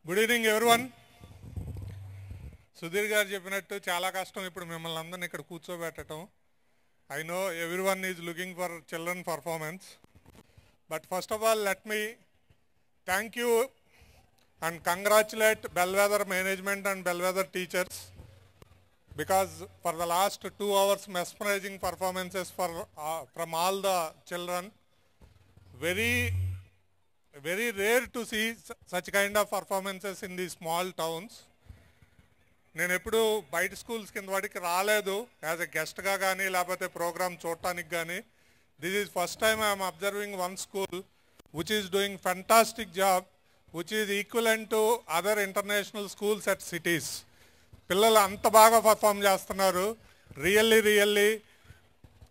Good evening everyone. Sudheer గారు చెప్పినట్టు చాలా కష్టం ఇప్పుడు మిమ్మల్ని అందరిని ఇక్కడ కూర్చోబెట్టడం. I know everyone is looking for children performance, but first of all let me thank you and congratulate Bellwether management and Bellwether teachers, because for the last 2 hours mesmerizing performances from all the children. Very rare to see such kind of performances in these small towns. నేను ఎప్పుడు బయట schools కింద వాటికి రాలేదు as a గెస్ట్గా కానీ లేకపోతే programme చూడటానికి కానీ. This is first time I'm observing one school which is doing fantastic job, which is equivalent to other international schools at cities. పిల్లలు అంత బాగా పర్ఫామ్ చేస్తున్నారు. Really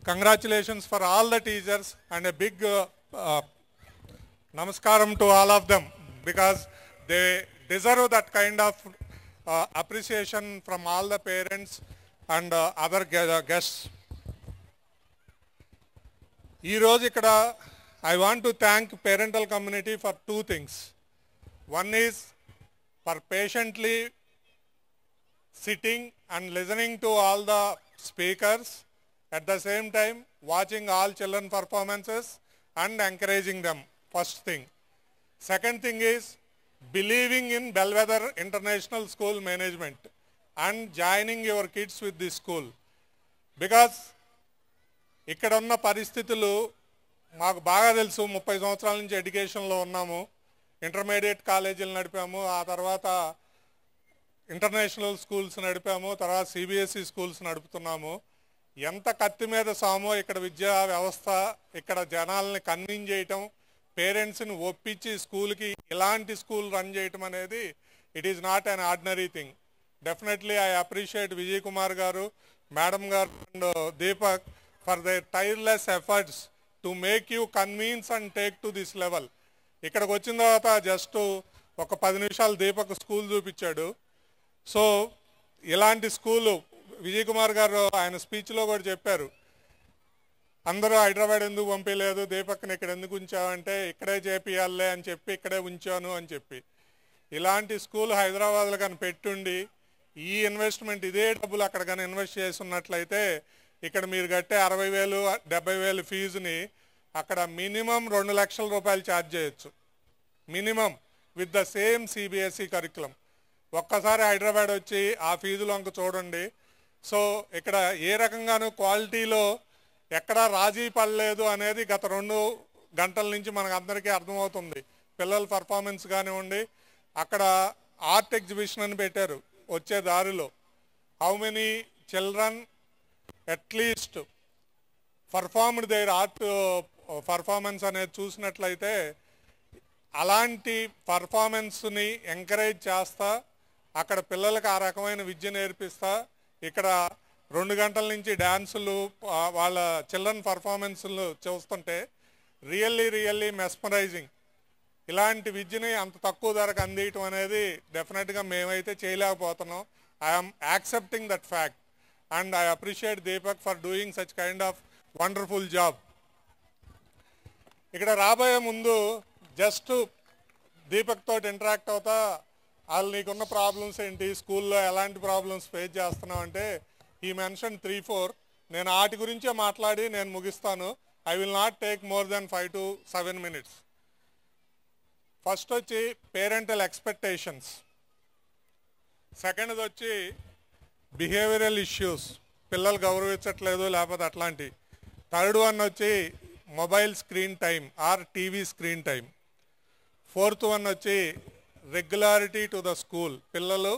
congratulations for all the teachers and a big namaskaram to all of them, because they deserve that kind of appreciation from all the parents and other guests. ఈరోజు ఇక్కడ I want to thank parental community for 2 things. One is for patiently sitting and listening to all the speakers, at the same time watching all children performances and encouraging them, first thing. Second thing is believing in Bellwether International School management and joining your kids with this school, because ఇక్కడ ఉన్న పరిస్థితులు మాకు బాగా తెలుసు. 30 సంవత్సరాల నుంచి ఎడ్యుకేషన్లో ఉన్నాము. ఇంటర్మీడియట్ కాలేజీలు నడిపాము, ఆ తర్వాత ఇంటర్నేషనల్ స్కూల్స్ నడిపాము, తర్వాత సిబిఎస్ఈ స్కూల్స్ నడుపుతున్నాము. ఎంత కత్తి మీద సామో ఇక్కడ విద్యా వ్యవస్థ, ఇక్కడ జనాల్ని కన్విన్స్ చేయటం, పేరెంట్స్ని ఒప్పించి స్కూల్కి ఇలాంటి స్కూల్ రన్ చేయటం అనేది it is not an ordinary thing. Definitely I appreciate Vijay Kumar గారు, మేడం గారు and Deepak for their tyreless efforts to make you convince and take to this level. ఇక్కడికి వచ్చిన తర్వాత జస్ట్ ఒక 10 నిమిషాలు దీపక్ స్కూల్ చూపించాడు. సో ఇలాంటి స్కూలు విజయ్ కుమార్ గారు ఆయన స్పీచ్లో కూడా చెప్పారు, అందరూ హైదరాబాద్ ఎందుకు పంపించలేదు, దీపక్ని ఇక్కడ ఎందుకు ఉంచావంటే ఇక్కడే చేపియాలే అని చెప్పి ఇక్కడే ఉంచాను అని చెప్పి. ఇలాంటి స్కూల్ హైదరాబాద్లో కానీ పెట్టుండి ఈ ఇన్వెస్ట్మెంట్ ఇదే డబ్బులు అక్కడ కానీ ఇన్వెస్ట్ చేస్తున్నట్లయితే ఇక్కడ మీరు కట్టే 60,000 70,000 ఫీజుని అక్కడ మినిమం 2 లక్షల రూపాయలు ఛార్జ్ చేయొచ్చు, minimum, with the same CBSE curriculum. ఒక్కసారి హైదరాబాద్ వచ్చి ఆ ఫీజులో అంక చూడండి. సో ఇక్కడ ఏ రకంగానూ క్వాలిటీలో ఎక్కడా రాజీ పడలేదు అనేది గత 2 గంటల నుంచి మనకు అందరికీ అర్థమవుతుంది. పిల్లల పర్ఫార్మెన్స్ కానివ్వండి, అక్కడ ఆర్ట్ ఎగ్జిబిషన్ అని పెట్టారు వచ్చే దారిలో. How many children at least performed their art performance అనేది చూసినట్లయితే అలాంటి పర్ఫార్మెన్స్ని ఎంకరేజ్ చేస్తా అక్కడ పిల్లలకు ఆ రకమైన విద్య నేర్పిస్తా. ఇక్కడ 2 గంటల నుంచి డ్యాన్సులు, వాళ్ళ చిల్డ్రన్ పర్ఫార్మెన్స్లు చూస్తుంటే రియల్లీ మెస్మరైజింగ్. ఇలాంటి విద్యని అంత తక్కువ ధరకు అందియటం అనేది డెఫినెట్గా మేమైతే చేయలేకపోతున్నాం. I'm accepting that fact and I appreciate Deepak for doing such kind of wonderful job. ఇక్కడ రాబోయే ముందు జస్ట్ దీపక్ తోటి ఇంటరాక్ట్ అవుతా, వాళ్ళు నీకున్న ప్రాబ్లమ్స్ ఏంటి, స్కూల్లో ఎలాంటి ప్రాబ్లమ్స్ ఫేస్ చేస్తున్నావు అంటే ఈ మెన్షన్ 3-4. నేను వాటి గురించే మాట్లాడి నేను ముగిస్తాను. I will not take more than 5 to 7 minutes. First వచ్చి పేరెంటల్ ఎక్స్పెక్టేషన్స్, సెకండ్ది వచ్చి బిహేవియరల్ ఇష్యూస్, పిల్లలు గౌరవించట్లేదు లేకపోతే అట్లాంటి. థర్డ్ వన్ వచ్చి mobile screen time or TV screen time. Fourth one వచ్చి రెగ్యులారిటీ టు ద స్కూల్, పిల్లలు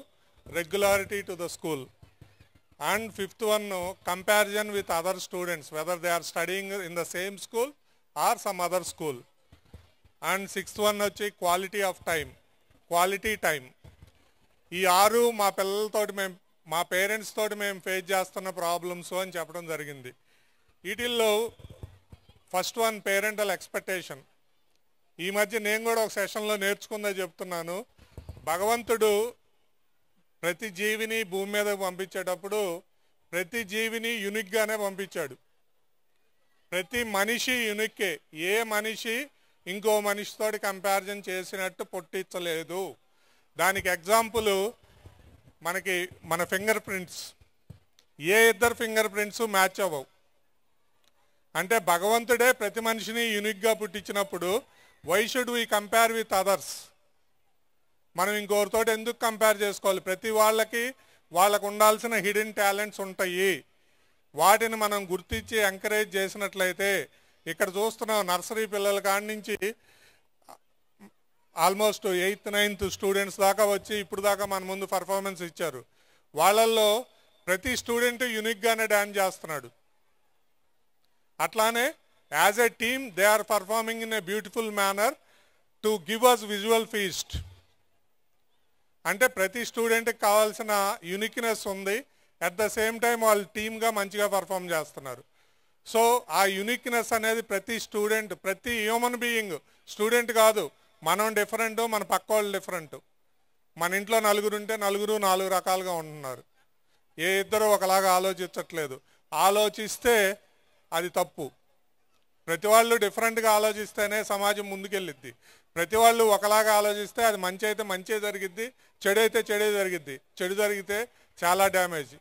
regularity to the school. And fifth one comparison with other students whether they are studying in the same school or some other school. And sixth one వచ్చి quality of time, quality time. ఈ 6 మా పిల్లలతోటి మా parents తోటి మేము face చేస్తున్న problems అని చెప్పడం జరిగింది. వీటిల్లో ఫస్ట్ వన్ పేరెంటల్ ఎక్స్పెక్టేషన్. ఈ మధ్య నేను కూడా ఒక సెషన్లో నేర్చుకుందే చెప్తున్నాను. భగవంతుడు ప్రతి జీవిని భూమి మీద పంపించేటప్పుడు ప్రతి జీవిని యూనిక్గానే పంపించాడు. ప్రతి మనిషి యూనిక్కే, ఏ మనిషి ఇంకో మనిషితోటి కంపారిజన్ చేసినట్టు పుట్టించలేదు. దానికి ఎగ్జాంపుల్ మనకి మన ఫింగర్ ప్రింట్స్. ఏ ఇద్దరు ఫింగర్ ప్రింట్స్ మ్యాచ్ అవ్వవు. అంటే భగవంతుడే ప్రతి మనిషిని యూనిక్గా పుట్టించినప్పుడు why should we compare with others? మనం ఇంకొకరితో ఎందుకు కంపేర్ చేసుకోవాలి? ప్రతి వాళ్ళకి వాళ్ళకు ఉండాల్సిన హిడెన్ టాలెంట్స్ ఉంటాయి. వాటిని మనం గుర్తించి ఎంకరేజ్ చేసినట్లయితే, ఇక్కడ చూస్తున్నాం నర్సరీ పిల్లల కాడి నుంచి ఆల్మోస్ట్ 8th 9th స్టూడెంట్స్ దాకా వచ్చి ఇప్పుడు దాకా మన ముందు పర్ఫార్మెన్స్ ఇచ్చారు. వాళ్ళల్లో ప్రతి స్టూడెంట్ యూనిక్గానే డ్యాన్స్ చేస్తున్నాడు. అట్లానే as a team they are performing in a beautiful manner to give us visual feast. అంటే ప్రతి స్టూడెంట్కి కావాల్సిన యూనిక్నెస్ ఉంది. అట్ ద సేమ్ టైం వాళ్ళు టీమ్గా మంచిగా పర్ఫామ్ చేస్తున్నారు. సో ఆ యూనిక్నెస్ అనేది ప్రతి స్టూడెంట్, ప్రతి హ్యూమన్ బీయింగ్, స్టూడెంట్ కాదు, మనం డిఫరెంట్, మన పక్క వాళ్ళు డిఫరెంట్. మన ఇంట్లో నలుగురు ఉంటే నలుగురు 4 రకాలుగా ఉంటున్నారు. ఏ ఇద్దరు ఒకలాగా ఆలోచించట్లేదు. ఆలోచిస్తే అది తప్పు. ప్రతి వాళ్ళు డిఫరెంట్గా ఆలోచిస్తేనే సమాజం ముందుకెళ్ళిద్ది. ప్రతి వాళ్ళు ఒకలాగా ఆలోచిస్తే అది మంచి అయితే మంచి జరిగిద్ది, చెడు అయితే చెడే జరిగిద్ది. చెడు జరిగితే చాలా డ్యామేజ్.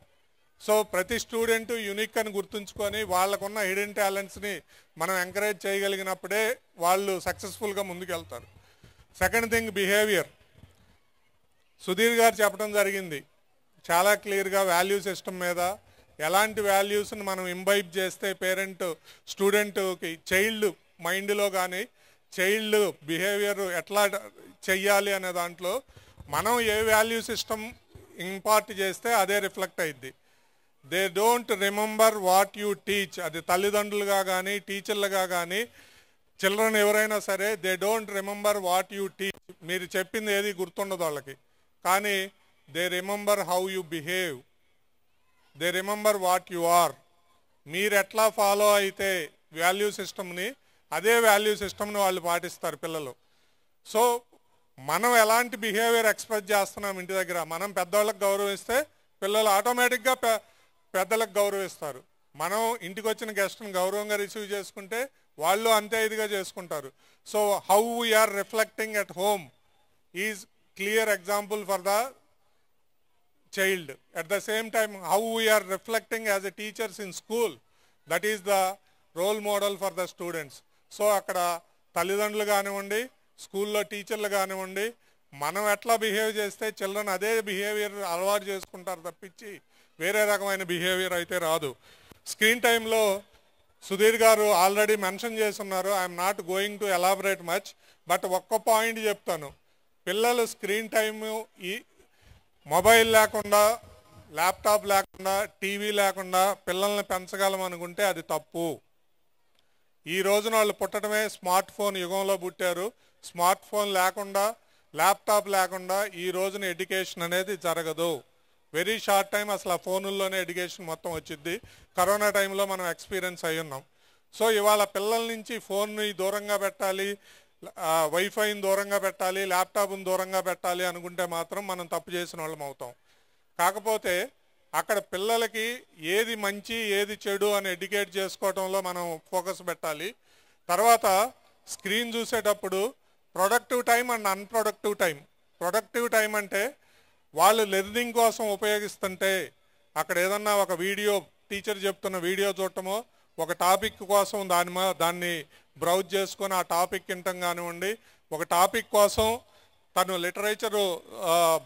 సో ప్రతి స్టూడెంట్ యూనిక్ అని గుర్తుంచుకొని వాళ్ళకున్న హిడెన్ టాలెంట్స్ని మనం ఎంకరేజ్ చేయగలిగినప్పుడే వాళ్ళు సక్సెస్ఫుల్గా ముందుకెళ్తారు. Second thing behaviour. సుధీర్ గారు చెప్పడం జరిగింది చాలా క్లియర్గా వాల్యూ సిస్టమ్ మీద. ఎలాంటి వాల్యూస్ని మనం ఇంబైబ్ చేస్తే పేరెంట్ స్టూడెంట్కి చైల్డ్ మైండ్లో కానీ చైల్డ్ బిహేవియర్ ఎట్లా చెయ్యాలి అనే దాంట్లో మనం ఏ వాల్యూ సిస్టమ్ ఇంపార్ట్ చేస్తే అదే రిఫ్లెక్ట్ అయ్యిద్ది. They don't remember what you teach. అది తల్లిదండ్రులుగా కానీ టీచర్లుగా కానీ చిల్డ్రన్ ఎవరైనా సరే they don't remember what you teach. మీరు చెప్పింది ఏది గుర్తుండదు వాళ్ళకి. కానీ they remember how you behave, they remember what you are. మీరు ఎట్లా ఫాలో అయితే వాల్యూ సిస్టమ్ని, అదే వాల్యూ సిస్టమ్ని వాళ్ళు పాటిస్తారు పిల్లలు. సో మనం ఎలాంటి బిహేవియర్ ఎక్స్ప్రెస్ చేస్తున్నాం ఇంటి దగ్గర, మనం పెద్దవాళ్ళకి గౌరవిస్తే పిల్లలు ఆటోమేటిక్గా పెద్దలకు గౌరవిస్తారు. మనం ఇంటికి వచ్చిన గెస్ట్ని గౌరవంగా రిసీవ్ చేసుకుంటే వాళ్ళు అంతే ఇదిగా చేసుకుంటారు. So how we are reflecting at home is clear example for the child. At the same time, how we are reflecting as a teachers in school, that is the role model for the students. So అక్కడ తల్లిదండ్రులు కానివ్వండి, స్కూల్లో టీచర్లు కానివ్వండి, మనం ఎట్లా behave చేస్తే children అదే బిహేవియర్ అలవాటు చేసుకుంటారు తప్పించి వేరే రకమైన బిహేవియర్ అయితే రాదు. స్క్రీన్ టైంలో సుధీర్ గారు ఆల్రెడీ మెన్షన్ చేస్తున్నారు. I'm not going to elaborate much, but ఒక్క పాయింట్ చెప్తాను. పిల్లలు స్క్రీన్ టైము ఈ మొబైల్ లేకుండా, ల్యాప్టాప్ లేకుండా, టీవీ లేకుండా పిల్లల్ని పెంచగలం అనుకుంటే అది తప్పు. ఈ రోజున వాళ్ళు పుట్టడమే స్మార్ట్ ఫోన్ యుగంలో పుట్టారు. స్మార్ట్ ఫోన్ లేకుండా, ల్యాప్టాప్ లేకుండా ఈ రోజున ఎడ్యుకేషన్ అనేది జరగదు. వెరీ షార్ట్ టైం అసలు ఆ ఫోనుల్లోనే ఎడ్యుకేషన్ మొత్తం వచ్చింది. కరోనా టైంలో మనం ఎక్స్పీరియన్స్ అయి ఉన్నాం. సో ఇవాళ పిల్లల నుంచి ఫోన్ని దూరంగా పెట్టాలి, వైఫైని దూరంగా పెట్టాలి, ల్యాప్టాప్ని దూరంగా పెట్టాలి అనుకుంటే మాత్రం మనం తప్పు చేసిన వాళ్ళం అవుతాం. కాకపోతే అక్కడ పిల్లలకి ఏది మంచి ఏది చెడు అని ఎడ్యుకేట్ చేసుకోవడంలో మనం ఫోకస్ పెట్టాలి. తర్వాత స్క్రీన్ చూసేటప్పుడు productive time and unproductive time. Productive time అంటే వాళ్ళు లెర్నింగ్ కోసం ఉపయోగిస్తుంటే అక్కడ ఏదన్నా ఒక వీడియో, టీచర్ చెప్తున్న వీడియో చూడటమో, ఒక టాపిక్ కోసం దాన్ని బ్రౌజ్ చేసుకొని ఆ టాపిక్ వినటం కానివ్వండి, ఒక టాపిక్ కోసం తను లిటరేచరు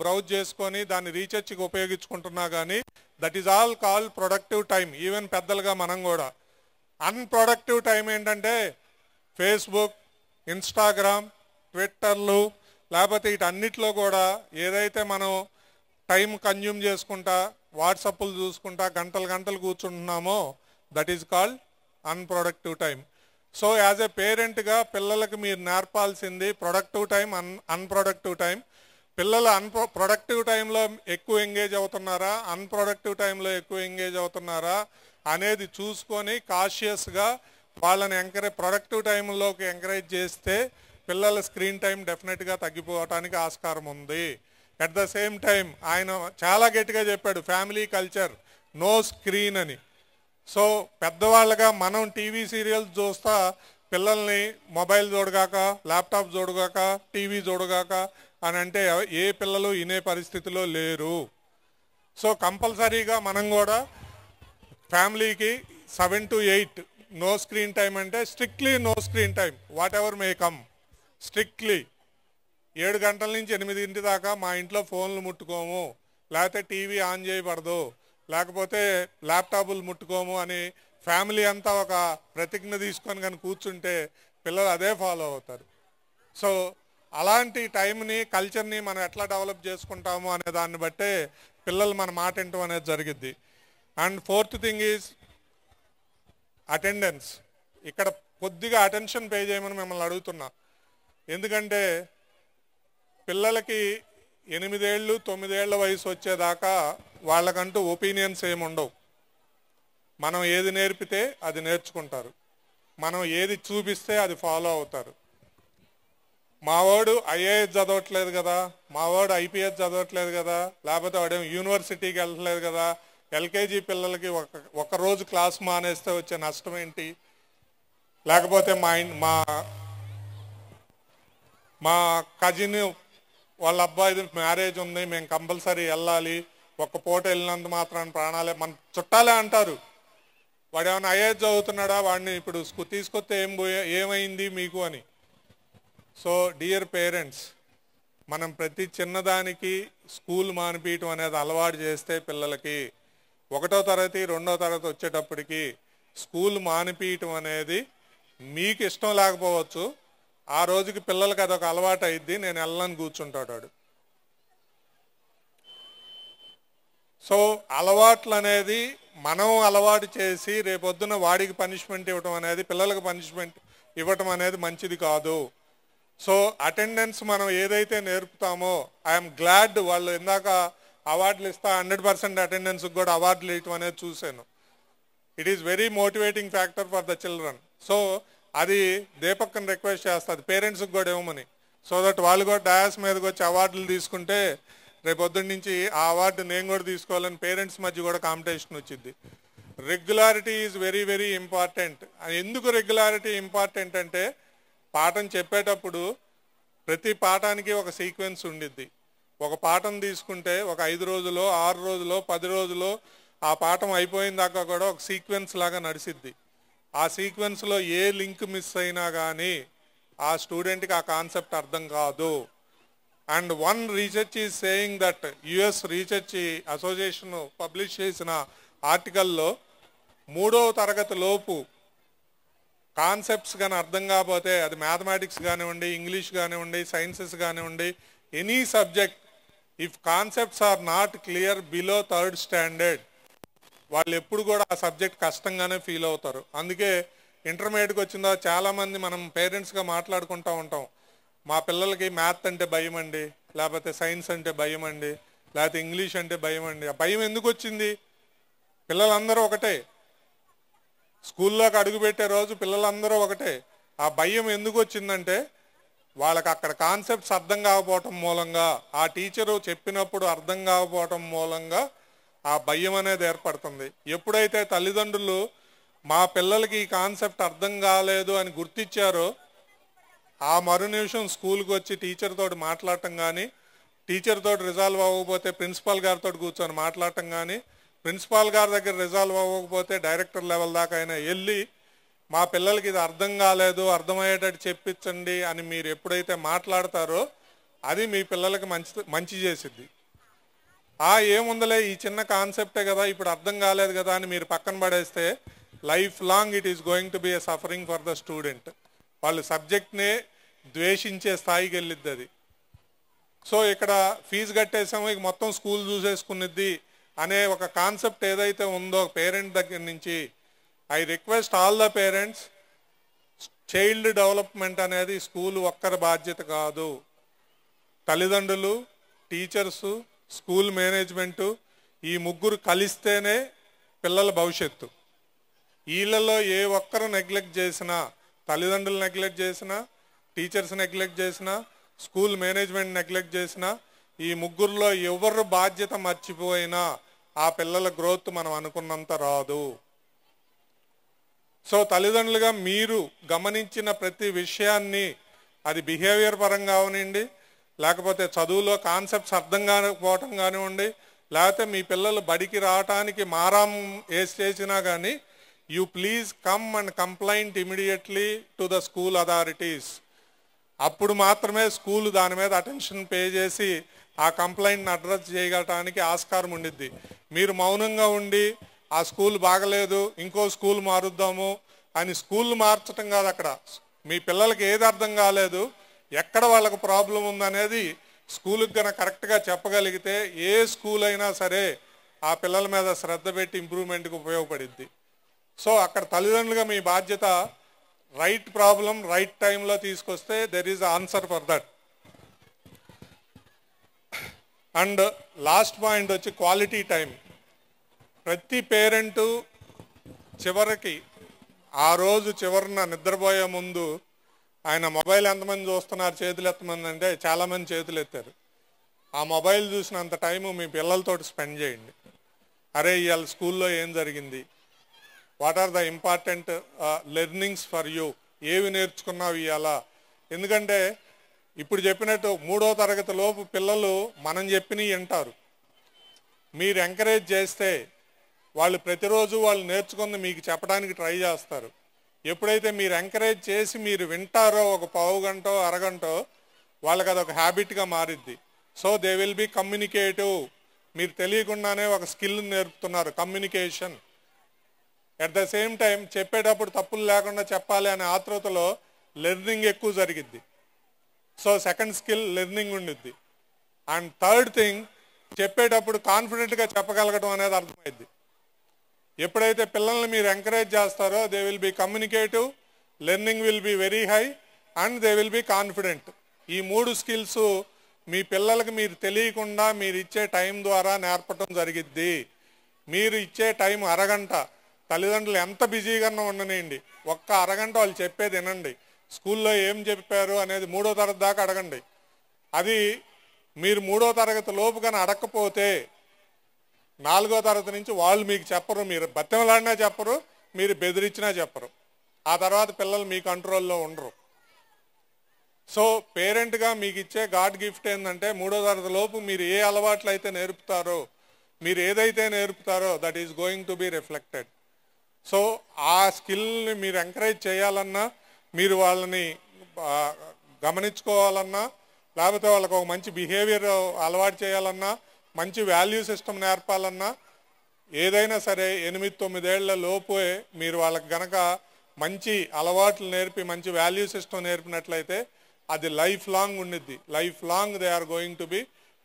బ్రౌజ్ చేసుకొని దాన్ని రీసెర్చ్కి ఉపయోగించుకుంటున్నా కానీ that is all call productive time. Even పెద్దలుగా మనం కూడా. అన్ప్రొడక్టివ్ టైం ఏంటంటే ఫేస్బుక్, ఇన్స్టాగ్రామ్, ట్విట్టర్లు, లేకపోతే వీటన్నిటిలో కూడా ఏదైతే మనం టైం కన్జ్యూమ్ చేసుకుంటా, వాట్సాప్లు చూసుకుంటా గంటలు గంటలు కూర్చుంటున్నామో that is called unproductive time. So as a పేరెంట్గా పిల్లలకి మీరు నేర్పాల్సింది ప్రొడక్టివ్ టైం, అన్ప్రొడక్టివ్ టైం. పిల్లలు ప్రొడక్టివ్ టైంలో ఎక్కువ ఎంగేజ్ అవుతున్నారా, అన్ప్రొడక్టివ్ టైంలో ఎక్కువ ఎంగేజ్ అవుతున్నారా అనేది చూసుకొని కాషియస్గా వాళ్ళని ప్రొడక్టివ్ టైంలోకి ఎంకరేజ్ చేస్తే పిల్లల స్క్రీన్ టైం డెఫినెట్గా తగ్గిపోవటానికి ఆస్కారం ఉంది. అట్ ద సేమ్ టైం ఆయన చాలా గట్టిగా చెప్పాడు ఫ్యామిలీ కల్చర్, నో స్క్రీన్ అని. సో పెద్దవాళ్ళగా మనం టీవీ సీరియల్స్ చూస్తా పిల్లల్ని మొబైల్ చూడగాక, ల్యాప్టాప్ చూడగాక, టీవీ చూడగాక అని అంటే ఏ పిల్లలు వినే పరిస్థితిలో లేరు. సో కంపల్సరీగా మనం కూడా ఫ్యామిలీకి 7 to 8 నో స్క్రీన్ టైం అంటే strictly no screen time, whatever may come, strictly 7 గంటల నుంచి 8 దాకా మా ఇంట్లో ఫోన్లు ముట్టుకోము, లేకపోతే టీవీ ఆన్ చేయబడదు, లేకపోతే ల్యాప్టాప్లు ముట్టుకోము అని ఫ్యామిలీ అంతా ఒక ప్రతిజ్ఞ తీసుకొని కానీ కూర్చుంటే పిల్లలు అదే ఫాలో అవుతారు. సో అలాంటి టైంని, కల్చర్ని మనం ఎట్లా డెవలప్ చేసుకుంటాము అనే దాన్ని బట్టే పిల్లలు మన మాట వినటం అనేది జరిగిద్ది. And 4th thing is attendance. ఇక్కడ కొద్దిగా అటెన్షన్ పే చేయమని మిమ్మల్ని అడుగుతున్నా. ఎందుకంటే పిల్లలకి 8 ఏళ్ళు 9 ఏళ్ల వయసు వచ్చేదాకా వాళ్ళకంటూ ఒపీనియన్స్ ఏమి ఉండవు. మనం ఏది నేర్పితే అది నేర్చుకుంటారు, మనం ఏది చూపిస్తే అది ఫాలో అవుతారు. మావాడు ఐఏఎస్ చదవట్లేదు కదా, మావాడు ఐపీఎస్ చదవట్లేదు కదా, లేకపోతే వాడేమో యూనివర్సిటీకి వెళ్ళట్లేదు కదా, ఎల్కేజీ పిల్లలకి ఒక రోజు క్లాస్ మానేస్తే వచ్చే నష్టం ఏంటి, లేకపోతే మా మా కజిన్ వాళ్ళ అబ్బాయిది మ్యారేజ్ ఉంది, మేము కంపల్సరీ వెళ్ళాలి, ఒక్క పూట వెళ్ళినంత మాత్రాన్ని ప్రాణాలే, మన చుట్టాలే అంటారు. వాడు ఏమైనా ఐఏఎస్ చదువుతున్నాడా, వాడిని ఇప్పుడు తీసుకొస్తే ఏమైంది మీకు అని. సో డియర్ పేరెంట్స్, మనం ప్రతి చిన్నదానికి స్కూల్ మానిపించడం అనేది అలవాటు చేస్తే పిల్లలకి 1వ తరగతి 2వ తరగతి వచ్చేటప్పటికి స్కూల్ మానిపించడం అనేది మీకు ఇష్టం లేకపోవచ్చు, ఆ రోజుకి పిల్లలకి అదొక అలవాటు అయింది, నేను వెళ్ళని కూర్చుంటాడు వాడు. సో అలవాట్లు అనేది మనం అలవాటు చేసి రేపొద్దున వాడికి పనిష్మెంట్ ఇవ్వటం అనేది, పిల్లలకు పనిష్మెంట్ ఇవ్వటం అనేది మంచిది కాదు. సో అటెండెన్స్ మనం ఏదైతే నేర్పుతామో, ఐఎమ్ గ్లాడ్ వాళ్ళు ఇందాక అవార్డులు ఇస్తా 100% అటెండెన్స్కి కూడా అవార్డులు ఇవ్వటం అనేది చూశాను. It is very motivating factor for the children. So అది దీపక్ని రిక్వెస్ట్ చేస్తుంది పేరెంట్స్కి కూడా ఇవ్వమని, సో దట్ వాళ్ళు కూడా డయాస్ మీదకి వచ్చి అవార్డులు తీసుకుంటే రేపొద్దున నుంచి ఆ అవార్డు నేను కూడా తీసుకోవాలని పేరెంట్స్ మధ్య కూడా కాంపిటీషన్ వచ్చింది. Regularity is very very important. ఎందుకు రెగ్యులారిటీ ఇంపార్టెంట్ అంటే, పాఠం చెప్పేటప్పుడు ప్రతి పాఠానికి ఒక సీక్వెన్స్ ఉండిద్ది. ఒక పాఠం తీసుకుంటే ఒక 5 రోజులో 6 రోజులో 10 రోజులో ఆ పాఠం అయిపోయిన దాకా కూడా ఒక సీక్వెన్స్ లాగా నడిసిద్ది. ఆ సీక్వెన్స్లో ఏ లింక్ మిస్ అయినా కానీ ఆ స్టూడెంట్కి ఆ కాన్సెప్ట్ అర్థం కాదు. And one research is saying that, US research association publish చేసిన ఆర్టికల్లో 3వ తరగతి లోపు కాన్సెప్ట్స్ కానీ అర్థం కాకపోతే, అది మ్యాథమెటిక్స్ కానివ్వండి, ఇంగ్లీష్ కానివ్వండి, సైన్సెస్ కానివ్వండి, any subject, if concepts are not clear below 3rd standard, వాళ్ళు ఎప్పుడు కూడా ఆ సబ్జెక్ట్ కష్టంగానే ఫీల్ అవుతారు. అందుకే ఇంటర్మీడియట్కి వచ్చిందా చాలామంది మనం పేరెంట్స్గా మాట్లాడుకుంటూ ఉంటాం, మా పిల్లలకి మ్యాథ్ అంటే భయం అండి, లేకపోతే సైన్స్ అంటే భయం అండి, లేకపోతే ఇంగ్లీష్ అంటే భయం అండి. ఆ భయం ఎందుకు వచ్చింది? పిల్లలందరూ ఒకటే, స్కూల్లోకి అడుగుపెట్టే రోజు పిల్లలందరూ ఒకటే. ఆ భయం ఎందుకు వచ్చిందంటే, వాళ్ళకి అక్కడ కాన్సెప్ట్స్ అర్థం కాకపోవటం మూలంగా, ఆ టీచరు చెప్పినప్పుడు అర్థం కాకపోవటం మూలంగా ఆ భయం అనేది ఏర్పడుతుంది. ఎప్పుడైతే తల్లిదండ్రులు మా పిల్లలకి ఈ కాన్సెప్ట్ అర్థం కాలేదు అని గుర్తించారో, ఆ మరు నిమిషం స్కూల్కి వచ్చి టీచర్ తోటి మాట్లాడటం కానీ, టీచర్ తోటి రిజాల్వ్ అవ్వకపోతే ప్రిన్సిపాల్ గారితో కూర్చొని మాట్లాడటం కానీ, ప్రిన్సిపాల్ గారి దగ్గర రిజాల్వ్ అవ్వకపోతే డైరెక్టర్ లెవెల్ దాకా అయినా వెళ్ళి మా పిల్లలకి ఇది అర్థం కాలేదు, అర్థమయ్యేటట్టు చెప్పించండి అని మీరు ఎప్పుడైతే మాట్లాడతారో అది మీ పిల్లలకి మంచి చేసిద్ది. ఏముందలే ఈ చిన్న కాన్సెప్టే కదా, ఇప్పుడు అర్థం కాలేదు కదా అని మీరు పక్కన పడేస్తే life long it is going to B a suffering for the student. వాళ్ళు సబ్జెక్ట్నే ద్వేషించే స్థాయికి వెళ్ళిద్ది అది. సో ఇక్కడ ఫీజు కట్టేసాము ఇక మొత్తం స్కూల్ చూసేసుకునిద్ది అనే ఒక కాన్సెప్ట్ ఏదైతే ఉందో పేరెంట్ దగ్గర నుంచి, I request all the parents, child development అనేది స్కూల్ ఒక్కరి బాధ్యత కాదు. తల్లిదండ్రులు, టీచర్సు, స్కూల్ మేనేజ్మెంటు, ఈ ముగ్గురు కలిస్తేనే పిల్లల భవిష్యత్తు. వీళ్ళలో ఏ ఒక్కరు నెగ్లెక్ట్ చేసినా, తల్లిదండ్రులు నెగ్లెక్ట్ చేసినా, టీచర్స్ నెగ్లెక్ట్ చేసినా, స్కూల్ మేనేజ్మెంట్ నెగ్లెక్ట్ చేసినా, ఈ ముగ్గురులో ఎవరు బాధ్యత మర్చిపోయినా ఆ పిల్లల గ్రోత్ మనం అనుకున్నంత రాదు. సో తల్లిదండ్రులుగా మీరు గమనించిన ప్రతి విషయాన్ని, అది బిహేవియర్ పరంగా అవనండి, లేకపోతే చదువులో కాన్సెప్ట్స్ అర్థం కాకపోవటం కానివ్వండి, లేకపోతే మీ పిల్లలు బడికి రావటానికి మారం వేసి చేసినా కానీ you please come and complaint immediately to the school authorities. అప్పుడు మాత్రమే స్కూల్ దాని మీద అటెన్షన్ పే చేసి ఆ కంప్లైంట్ని అడ్రస్ చేయగలటానికి ఆస్కారం ఉండిద్ది. మీరు మౌనంగా ఉండి ఆ స్కూల్ బాగలేదు ఇంకో స్కూల్ మారుద్దాము అని స్కూల్ మార్చటం కాదు. అక్కడ మీ పిల్లలకి ఏది అర్థం కాలేదు, ఎక్కడ వాళ్ళకు ప్రాబ్లం ఉందనేది స్కూల్కి కనుక కరెక్ట్గా చెప్పగలిగితే ఏ స్కూల్ అయినా సరే ఆ పిల్లల మీద శ్రద్ధ పెట్టి ఇంప్రూవ్మెంట్కి ఉపయోగపడిద్ది. సో అక్కడ తల్లిదండ్రులుగా మీ బాధ్యత రైట్ ప్రాబ్లం రైట్ టైంలో తీసుకొస్తే there is answer for that. And last point వచ్చి క్వాలిటీ టైం. ప్రతి పేరెంటు చివరికి ఆ రోజు చివరిన నిద్రపోయే ముందు ఆయన మొబైల్ ఎంతమంది చూస్తున్నారు చేతులు ఎత్తమంది అంటే చాలామంది చేతులు ఎత్తారు. ఆ మొబైల్ చూసినంత టైము మీ పిల్లలతోటి స్పెండ్ చేయండి. అరే ఇవాళ స్కూల్లో ఏం జరిగింది, what are the important learnings for you, ఏవి నేర్చుకున్నావు ఇవాళ. ఎందుకంటే ఇప్పుడు చెప్పినట్టు 3వ తరగతి లోపు పిల్లలు మనం చెప్పినవి వింటారు. మీరు ఎంకరేజ్ చేస్తే వాళ్ళు ప్రతిరోజు వాళ్ళు నేర్చుకుంది మీకు చెప్పడానికి ట్రై చేస్తారు. ఎప్పుడైతే మీరు ఎంకరేజ్ చేసి మీరు వింటారో ఒక పావు గంటో అరగంటో వాళ్ళకి అదొక హ్యాబిట్గా మారిద్ది. So they will be communicative. మీరు తెలియకుండానే ఒక స్కిల్ నేర్పుతున్నారు, communication. At the same time చెప్పేటప్పుడు తప్పులు లేకుండా చెప్పాలి అనే ఆతృతలో లెర్నింగ్ ఎక్కువ జరిగిద్ది. సో సెకండ్ స్కిల్ లెర్నింగ్ ఉండిద్ది. అండ్ థర్డ్ థింగ్, చెప్పేటప్పుడు కాన్ఫిడెంట్గా చెప్పగలగడం అనేది అర్థమైద్ది. ఎప్పుడైతే పిల్లల్ని మీరు ఎంకరేజ్ చేస్తారో they will be communicative, learning will be very high and they will be confident. ఈ 3 స్కిల్స్ మీ పిల్లలకి మీరు తెలియకుండా మీరు ఇచ్చే టైం ద్వారా నేర్పటం జరిగిద్ది. మీరు ఇచ్చే టైం అరగంట, తల్లిదండ్రులు ఎంత బిజీగా ఉండనివ్వండి, ఒక్క అరగంట వాళ్ళు చెప్పేది వినండి. స్కూల్లో ఏం చెప్పారు అనేది 3వ తరగతి దాకా అడగండి. అది మీరు 3వ తరగతి లోపు కానీ అడగకపోతే 4వ తరగతి నుంచి వాళ్ళు మీకు చెప్పరు. మీరు బత్తెమలాడినా చెప్పరు, మీరు బెదిరించినా చెప్పరు. ఆ తర్వాత పిల్లలు మీ కంట్రోల్లో ఉండరు. సో పేరెంట్గా మీకు ఇచ్చే గాడ్ గిఫ్ట్ ఏంటంటే 3వ తరగతి లోపు మీరు ఏ అలవాట్లు అయితే నేర్పుతారో, మీరు ఏదైతే నేర్పుతారో that is going to be reflected. So ఆ స్కిల్ని మీరు ఎంకరేజ్ చేయాలన్నా, మీరు వాళ్ళని గమనించుకోవాలన్నా, లేకపోతే వాళ్ళకు ఒక మంచి బిహేవియర్ అలవాటు చేయాలన్నా, మంచి వాల్యూ సిస్టమ్ నేర్పాలన్నా, ఏదైనా సరే 8-9 ఏళ్ల లోపే మీరు వాళ్ళకి గనక మంచి అలవాట్లు నేర్పి మంచి వాల్యూ సిస్టమ్ నేర్పినట్లయితే అది లైఫ్ లాంగ్ ఉండిద్ది. Life long they are going to be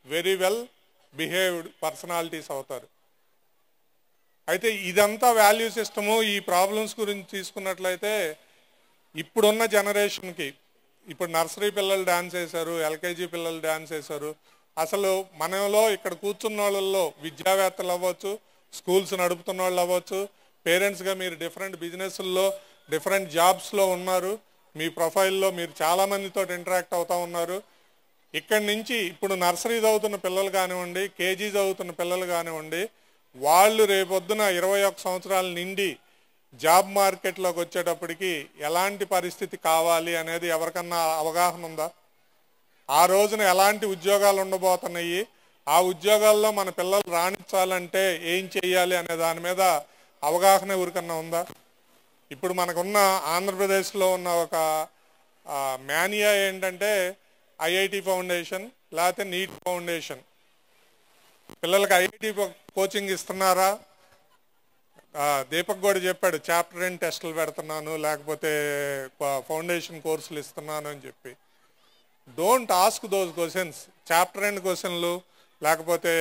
very well behaved personalities అవుతారు. అయితే ఇదంతా వాల్యూ సిస్టము. ఈ ప్రాబ్లమ్స్ గురించి తీసుకున్నట్లయితే ఇప్పుడున్న జనరేషన్కి, ఇప్పుడు నర్సరీ పిల్లలు డ్యాన్స్ వేశారు, ఎల్కేజీ పిల్లలు డ్యాన్స్ వేశారు. అసలు మనలో ఇక్కడ కూర్చున్న వాళ్ళల్లో విద్యావేత్తలు అవ్వచ్చు, స్కూల్స్ నడుపుతున్న వాళ్ళు అవ్వచ్చు, పేరెంట్స్గా మీరు డిఫరెంట్ బిజినెస్ల్లో డిఫరెంట్ జాబ్స్లో ఉన్నారు. మీ ప్రొఫైల్లో మీరు చాలామందితో ఇంటరాక్ట్ అవుతూ ఉన్నారు. ఇక్కడి నుంచి ఇప్పుడు నర్సరీ చదువుతున్న పిల్లలు కానివ్వండి, కేజీ చదువుతున్న పిల్లలు కానివ్వండి, వాళ్ళు రేపొద్దున 21 సంవత్సరాల నిండి జాబ్ మార్కెట్లోకి వచ్చేటప్పటికి ఎలాంటి పరిస్థితి కావాలి అనేది ఎవరికన్నా అవగాహన ఉందా? ఆ రోజున ఎలాంటి ఉద్యోగాలు ఉండబోతున్నాయి, ఆ ఉద్యోగాల్లో మన పిల్లలు రాణించాలంటే ఏం చేయాలి అనే దాని మీద అవగాహన ఎవరికన్నా ఉందా? ఇప్పుడు మనకున్న ఆంధ్రప్రదేశ్లో ఉన్న ఒక మేనియా ఏంటంటే ఐఐటి ఫౌండేషన్ లేకపోతే నీట్ ఫౌండేషన్. పిల్లలకి ఐఐటి కోచింగ్ ఇస్తున్నారా? దీపక్ కూడా చెప్పాడు, చాప్టర్ 10 టెస్టులు పెడుతున్నాను, లేకపోతే ఫౌండేషన్ కోర్సులు ఇస్తున్నాను అని చెప్పి. Don't ask those questions. Chapter 10 క్వశ్చన్లు లేకపోతే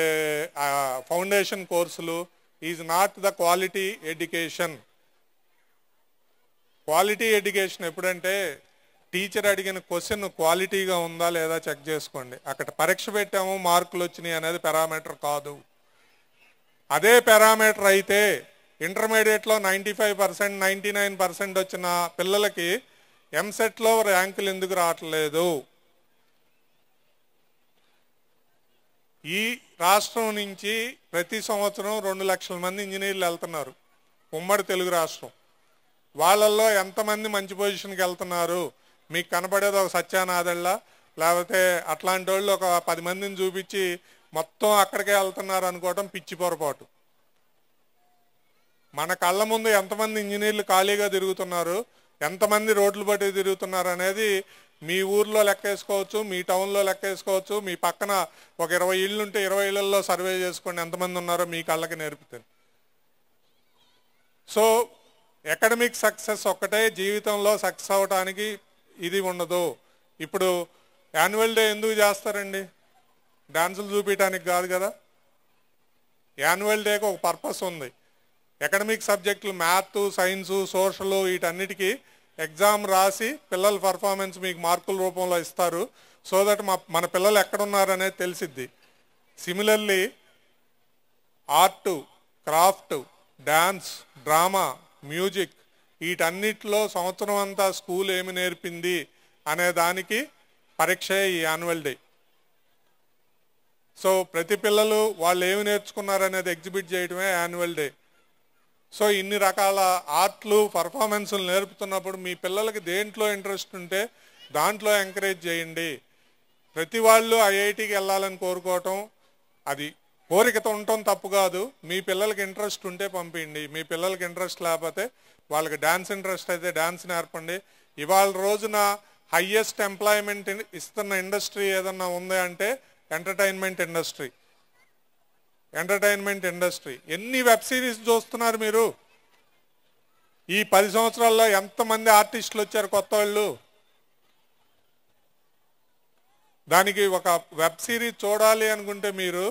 ఫౌండేషన్ కోర్సులు is not the quality education. Quality education ఎప్పుడంటే టీచర్ అడిగిన క్వశ్చన్ క్వాలిటీగా ఉందా లేదా చెక్ చేసుకోండి. అక్కడ పరీక్ష పెట్టాము మార్కులు వచ్చినాయి అనేది పారామీటర్ కాదు. అదే పారామీటర్ అయితే ఇంటర్మీడియట్లో 95%, 99% వచ్చిన పిల్లలకి ఎంసెట్లో ర్యాంకులు ఎందుకు రావట్లేదు? ఈ రాష్ట్రం నుంచి ప్రతి సంవత్సరం 2 లక్షల మంది ఇంజనీర్లు వెళ్తున్నారు, ఉమ్మడి తెలుగు రాష్ట్రం. వాళ్ళల్లో ఎంతమంది మంచి పొజిషన్కి వెళ్తున్నారు? మీకు కనపడేది ఒక సత్యానాథళ్ళ, లేకపోతే అట్లాంటి వాళ్ళు ఒక 10 మందిని చూపించి మొత్తం అక్కడికే వెళ్తున్నారు అనుకోవటం పిచ్చి పొరపాటు. మన కళ్ళ ముందు ఎంతమంది ఇంజనీర్లు ఖాళీగా తిరుగుతున్నారు, ఎంతమంది రోడ్లు బట్టి తిరుగుతున్నారు అనేది మీ ఊర్లో లెక్కేసుకోవచ్చు, మీ టౌన్లో లెక్కేసుకోవచ్చు. మీ పక్కన ఒక 20 ఇళ్ళు ఉంటే 20 ఇళ్లలో సర్వే చేసుకోండి ఎంతమంది ఉన్నారో మీ కళ్ళకి నేర్పుతారు. సో అకాడమిక్ సక్సెస్ ఒక్కటే జీవితంలో సక్సెస్ అవ్వటానికి ఇది ఉండదు. ఇప్పుడు యాన్యువల్ డే ఎందుకు చేస్తారండి? డాన్సులు చూపించడానికి కాదు కదా. యాన్యువల్ డేకి ఒక పర్పస్ ఉంది. అకాడమిక్ సబ్జెక్టులు మ్యాథ్, సైన్సు, సోషల్ వీటన్నిటికీ ఎగ్జామ్ రాసి పిల్లల పర్ఫార్మెన్స్ మీకు మార్కుల రూపంలో ఇస్తారు. సో దట్ మన పిల్లలు ఎక్కడున్నారనేది తెలిసిద్ది. Similarly art, craft, dance, drama, music వీటన్నిటిలో సంవత్సరం అంతా స్కూల్ ఏమి నేర్పింది అనే దానికి పరీక్షే ఈ యాన్యువల్ డే. సో ప్రతి పిల్లలు వాళ్ళు ఏమి నేర్చుకున్నారనేది ఎగ్జిబిట్ చేయడమే యాన్యువల్ డే. సో ఇన్ని రకాల ఆర్ట్లు, పర్ఫార్మెన్స్లు నేర్పుతున్నప్పుడు మీ పిల్లలకి దేంట్లో ఇంట్రెస్ట్ ఉంటే దాంట్లో ఎంకరేజ్ చేయండి. ప్రతి వాళ్ళు ఐఐటికి వెళ్ళాలని కోరుకోవటం అది కోరికతో ఉండటం తప్పు కాదు. మీ పిల్లలకి ఇంట్రెస్ట్ ఉంటే పంపించండి. మీ పిల్లలకి ఇంట్రెస్ట్ లేకపోతే వాళ్ళకి డాన్స్ ఇంట్రెస్ట్ అయితే డాన్స్ నేర్పండి. ఇవాళ రోజున హయ్యెస్ట్ ఎంప్లాయ్మెంట్ ఇస్తున్న ఇండస్ట్రీ ఏదన్నా ఉంది అంటే ఎంటర్టైన్మెంట్ ఇండస్ట్రీ. ఎంటర్టైన్మెంట్ ఇండస్ట్రీ ఎన్ని వెబ్ సిరీస్ చూస్తున్నారు మీరు? ఈ 10 సంవత్సరాల్లో ఎంతమంది ఆర్టిస్టులు వచ్చారు కొత్త వాళ్ళు? దానికి ఒక వెబ్ సిరీస్ చూడాలి అనుకుంటే మీరు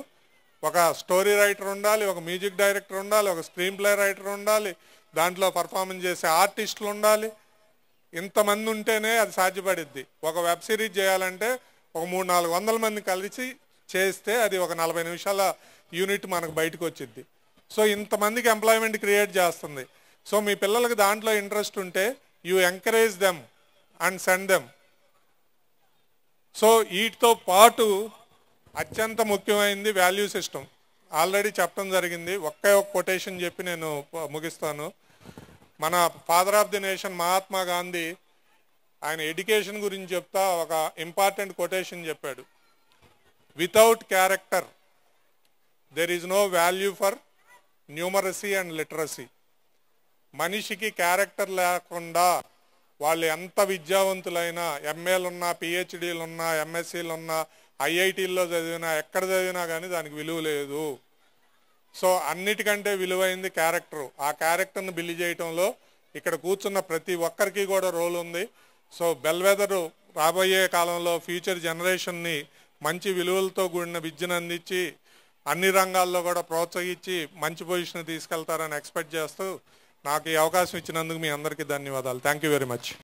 ఒక స్టోరీ రైటర్ ఉండాలి, ఒక మ్యూజిక్ డైరెక్టర్ ఉండాలి, ఒక స్క్రీన్ ప్లే రైటర్ ఉండాలి, దాంట్లో పర్ఫార్మెన్స్ చేసే ఆర్టిస్టులు ఉండాలి. ఇంతమంది ఉంటేనే అది సాధ్యపడిద్ది. ఒక వెబ్ సిరీస్ చేయాలంటే ఒక 300-400 మంది కలిసి చేస్తే అది ఒక 40 నిమిషాల యూనిట్ మనకు బయటకు వచ్చింది. సో ఇంతమందికి ఎంప్లాయ్మెంట్ క్రియేట్ చేస్తుంది. సో మీ పిల్లలకి దాంట్లో ఇంట్రెస్ట్ ఉంటే you encourage them and send them. So వీటితో పాటు అత్యంత ముఖ్యమైనది వాల్యూ సిస్టమ్. ఆల్రెడీ చెప్పడం జరిగింది. ఒక్క కొటేషన్ చెప్పి నేను ముగిస్తాను. మన father of the nation Mahatma Gandhi ఆయన ఎడ్యుకేషన్ గురించి చెప్తా ఒక ఇంపార్టెంట్ కొటేషన్ చెప్పాడు. Without character there is no value for numeracy and literacy. మనిషికి క్యారెక్టర్ లేకుండా వాళ్ళు ఎంత విద్యావంతులైనా, ఎంఏలు ఉన్నా, పిహెచ్డీలు ఉన్నా, ఎంఎస్సీలు ఉన్నా, ఐఐటీల్లో చదివినా, ఎక్కడ చదివినా కానీ దానికి విలువ లేదు. సో అన్నిటికంటే విలువైంది క్యారెక్టర్. ఆ క్యారెక్టర్ను బిల్డ్ చేయటంలో ఇక్కడ కూర్చున్న ప్రతి ఒక్కరికి కూడా రోల్ ఉంది. సో బెల్వెదర్ రాబోయే కాలంలో ఫ్యూచర్ జనరేషన్ని మంచి విలువలతో కూడిన విద్యను అందించి అన్ని రంగాల్లో కూడా ప్రోత్సహించి మంచి పొజిషన్ తీసుకెళ్తారని ఎక్స్పెక్ట్ చేస్తూ నాకు ఈ అవకాశం ఇచ్చినందుకు మీ అందరికీ ధన్యవాదాలు. Thank you very much.